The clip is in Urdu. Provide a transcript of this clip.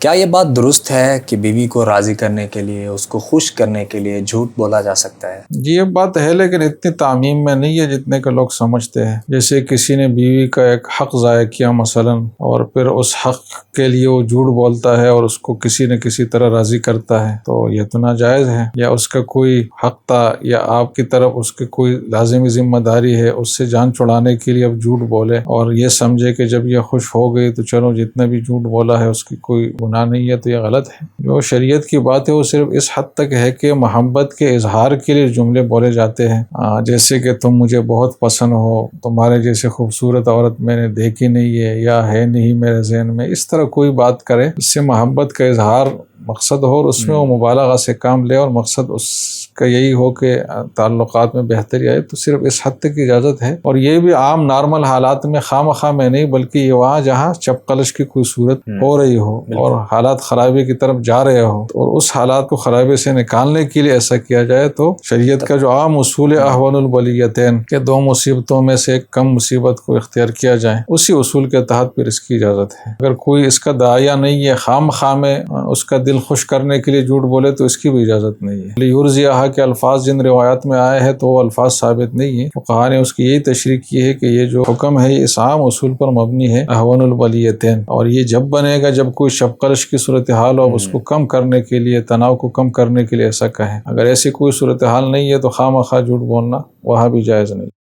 کیا یہ بات درست ہے کہ بیوی کو راضی کرنے کے لیے، اس کو خوش کرنے کے لیے جھوٹ بولا جا سکتا ہے؟ جی یہ بات ہے، لیکن اتنی تعمیم میں نہیں ہے جتنے کہ لوگ سمجھتے ہیں۔ جیسے کسی نے بیوی کا ایک حق ضائع کیا مثلا، اور پھر اس حق کے لیے وہ جھوٹ بولتا ہے اور اس کو کسی نہ کسی طرح راضی کرتا ہے، تو یہ تو ناجائز ہے۔ یا اس کا کوئی حق تھا یا آپ کی طرف اس کی کوئی لازمی ذمہ داری ہے، اس سے جان چھڑانے کے لیے اب جھوٹ بولے اور یہ سمجھے کہ جب یہ خوش ہو گئی تو چلو جتنا بھی جھوٹ بولا ہے اس کی کوئی گناہ نہیں ہے، تو یہ غلط ہے۔ جو شریعت کی بات ہے وہ صرف اس حد تک ہے کہ محبت کے اظہار کے لیے جملے بولے جاتے ہیں، جیسے کہ تم مجھے بہت پسند ہو، تمہارے جیسے خوبصورت عورت میں نے دیکھی نہیں ہے یا ہے نہیں میرے ذہن میں، اس طرح کوئی بات کرے اس سے محبت کا اظہار مقصد ہو اور اس میں وہ مبالغہ سے کام لے اور مقصد اس کا یہی ہو کہ تعلقات میں بہتری آئے، تو صرف اس حد تک اجازت ہے۔ اور یہ بھی عام نارمل حالات میں خواہ میں نہیں، بلکہ یہ وہاں جہاں چپقلش کی کوئی صورت ہو رہی ہو اور حالات خرابی کی طرف جا رہے ہو اور اس حالات کو خرابی سے نکالنے کے لیے ایسا کیا جائے، تو شریعت کا جو عام اصول احون البلیتین کہ دو مصیبتوں میں سے ایک کم مصیبت کو اختیار کیا جائے، اسی اصول کے تحت پھر اس کی اجازت ہے۔ اگر کوئی اس کا داعیہ نہیں ہے، خواہ میں اس کا دل خوش کرنے کے لیے جھوٹ بولے، تو اس کی بھی اجازت نہیں ہے۔ لیورزیہ کے الفاظ جن روایات میں آئے ہیں تو وہ الفاظ ثابت نہیں ہیں۔ فقہاء نے اس کی یہی تشریح کی ہے کہ یہ جو حکم ہے یہ اس عام اصول پر مبنی ہے، احون البلیتین، اور یہ جب بنے گا جب کوئی شبقلش کی صورتحال ہو، اب اس کو کم کرنے کے لیے، تناؤ کو کم کرنے کے لیے ایسا کہیں۔ اگر ایسی کوئی صورتحال نہیں ہے تو خواہ جھوٹ بولنا وہاں بھی جائز نہیں۔